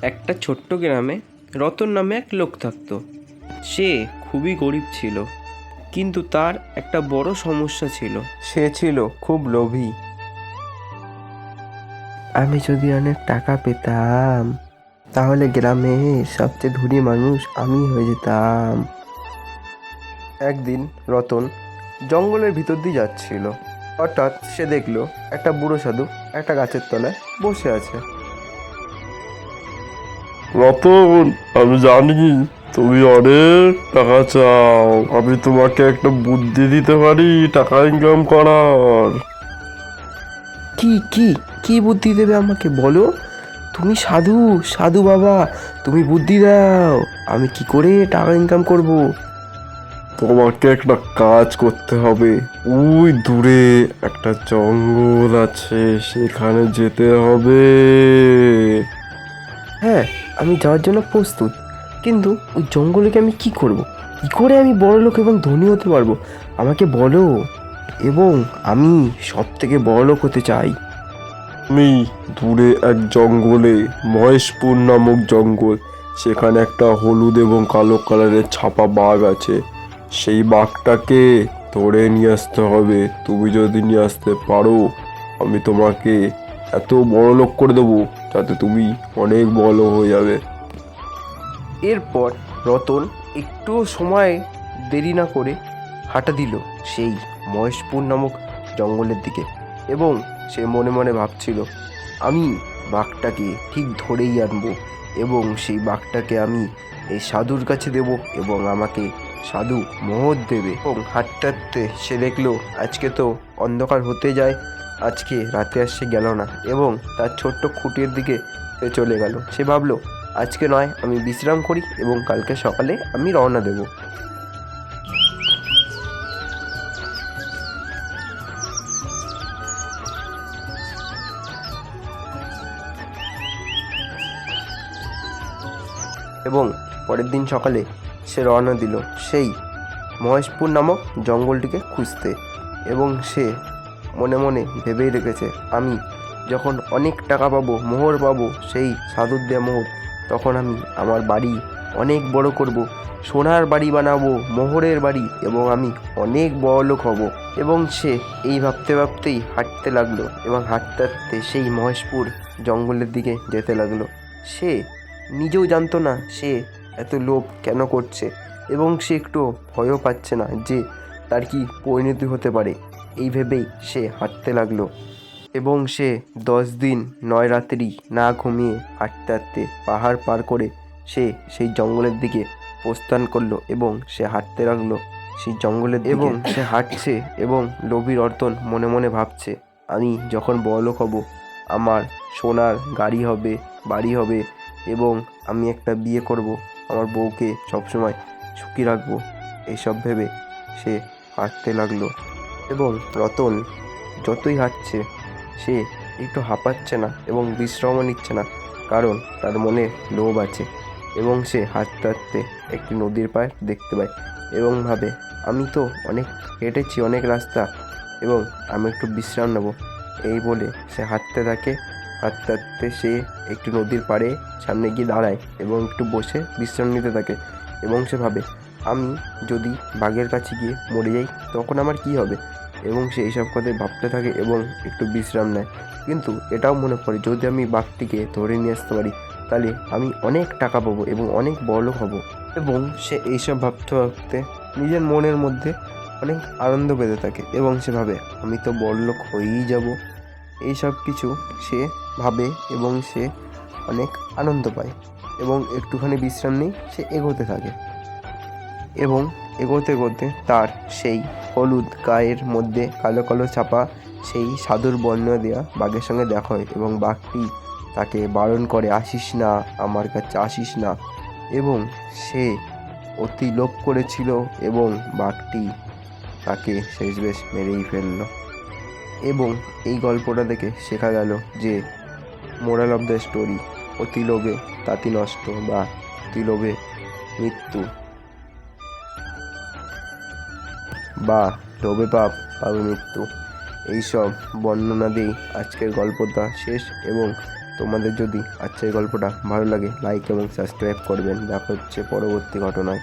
একটা ছোট্ট গ্রামে রতন নামে এক লোক থাকতো। সে খুবই গরিব ছিল, কিন্তু তার একটা বড় সমস্যা ছিল। সে ছিল খুব লোভী। আমি যদি অনেক টাকা পেতাম তাহলে গ্রামে সবচেয়ে ধনী মানুষ আমি হয়ে যেতাম। একদিন রতন জঙ্গলের ভিতর দিয়ে যাচ্ছিল। হঠাৎ সে দেখলো একটা বুড়ো সাধু একটা গাছের তলায় বসে আছে। রতন, আমি জানি তুমি অনেক টাকা চাও। আমি তোমাকে একটা বুদ্ধি দিতে পারি টাকা ইনকাম করার। কি কি কি বুদ্ধি দেবে আমাকে বলো? তুমি সাধু, সাধু বাবা, তুমি বুদ্ধি দাও। আমি কি করে টাকা ইনকাম করব? তোমাকে একটা কাজ করতে হবে। ওই দূরে একটা জঙ্গল আছে, সেখানে যেতে হবে। হ্যাঁ, আমি যাওয়ার জন্য প্রস্তুত, কিন্তু ওই জঙ্গলে আমি কি করব? কি করে আমি বড় লোক এবং ধনী হতে পারবো আমাকে বলো। এবং আমি সব থেকে বড় লোক হতে চাই। আমি দূরে এক জঙ্গলে, মহেশপুর নামক জঙ্গল, সেখানে একটা হলুদ এবং কালো কালারের ছাপা বাঘ আছে। সেই বাঘটাকে ধরে নিয়ে আসতে হবে। তুমি যদি নিয়ে আসতে পারো, আমি তোমাকে এত বড় লোক করে দেবো যাতে তুমি অনেক বড় হয়ে যাবে। এরপর রতন একটুও সময় দেরি না করে হাঁটা দিল সেই মহেশপুর নামক জঙ্গলের দিকে। এবং সে মনে মনে ভাবছিল, আমি বাঘটাকে ঠিক ধরেই আনবো এবং সেই বাঘটাকে আমি এই সাধুর কাছে দেব এবং আমাকে সাধু মোহর দেবে। এবং হাঁটতে হাঁটতে সে দেখলো আজকে তো অন্ধকার হতে যায়, আজকে রাতে আর সে গেল না এবং তার ছোট্ট খুঁটির দিকে সে চলে গেল। সে ভাবলো, আজকে নয়, আমি বিশ্রাম করি এবং কালকে সকালে আমি রওনা দেব। এবং পরের দিন সকালে সে রওনা দিল সেই মহেশপুর নামক জঙ্গলটিকে খুঁজতে। এবং সে মনে মনে ভেবেই রেখেছে, আমি যখন অনেক টাকা পাবো, মোহর পাবো, সেই সাধুর দেয়া মোহর, তখন আমি আমার বাড়ি অনেক বড় করব, সোনার বাড়ি বানাবো, মোহরের বাড়ি, এবং আমি অনেক বড় লোক হব। এবং সে এই ভাবতে ভাবতেই হাঁটতে লাগলো এবং হাঁটতে হাঁটতে সেই মহেশপুর জঙ্গলের দিকে যেতে লাগলো। সে নিজেও জানতো না সে এত লোভ কেন করছে এবং সে একটু ভয়ও পাচ্ছে না যে তার কি পরিণতি হতে পারে। এই ভেবেই সে হাঁটতে লাগলো এবং সে 10 দিন 9 রাত্রি না ঘুমিয়ে হাঁটতে হাঁটতে পাহাড় পার করে সে সেই জঙ্গলের দিকে প্রস্থান করলো এবং সে হাঁটতে লাগলো সেই জঙ্গলের দিকে। এবং সে হাঁটছে এবং লোভী রতন মনে মনে ভাবছে, আমি যখন বড়লোক হব, আমার সোনার গাড়ি হবে, বাড়ি হবে, এবং আমি একটা বিয়ে করব, আমার বউকে সবসময় সুখী রাখবো। এইসব ভেবে সে হাঁটতে লাগলো। এবং রতন যতই হাঁটছে সে একটু হাঁপাচ্ছে না এবং বিশ্রামও নিচ্ছে না, কারণ তার মনে লোভ আছে। এবং সে হাঁটতে হাঁটতে একটি নদীর পাড় দেখতে পায় এবং ভাবে, আমি তো অনেক হেঁটেছি, অনেক রাস্তা, এবং আমি একটু বিশ্রাম নেব। এই বলে সে হাঁটতে থাকে। হাঁটতে হাঁটতে সে একটি নদীর পাড়ে সামনে গিয়ে দাঁড়ায় এবং একটু বসে বিশ্রাম নিতে থাকে। এবং সে ভাবে, আমি যদি বাঘের কাছে গিয়ে মরে যাই তখন আমার কি হবে? এবং সে এইসব কথাই ভাবতে থাকে এবং একটু বিশ্রাম নেয়। কিন্তু এটাও মনে পড়ে, যদি আমি বাঘটিকে ধরে নিয়ে আসতে পারি তাহলে আমি অনেক টাকা পাবো এবং অনেক বড়লোক হব। এবং সে এইসব ভাবতে ভাবতে নিজের মনের মধ্যে অনেক আনন্দ পেতে থাকে এবং সে ভাবে, আমি তো বড়লোক হয়েই যাব। এইসব কিছু সে ভাবে এবং সে অনেক আনন্দ পায় এবং একটুখানি বিশ্রাম নিয়ে সে এগোতে থাকে। এবং এগোতে এগোতে তার সেই হলুদ গায়ের মধ্যে কালো কালো ছাপা সেই সাধুর বর্ণ দেওয়া বাঘের সঙ্গে দেখা হয় এবং বাঘটি তাকে বারণ করে, আসিস না, আমার কাছে আসিস না। এবং সে অতি লোভ করেছিল এবং বাঘটি তাকে শেষমেশ মেরেই ফেলল। এবং এই গল্পটা দেখে শেখা গেল যে মোরাল অফ দ্য স্টোরি, অতি লোভে তাঁতি নষ্ট, বা অতি লোভে মৃত্যু, বা লোভে পাপ পাবে মৃত্যু। এইসব বর্ণনা দিয়েই আজকের গল্পটা শেষ। এবং তোমাদের যদি আজকের গল্পটা ভালো লাগে লাইক এবং সাবস্ক্রাইব করবেন। দেখা হচ্ছে পরবর্তী ঘটনায়।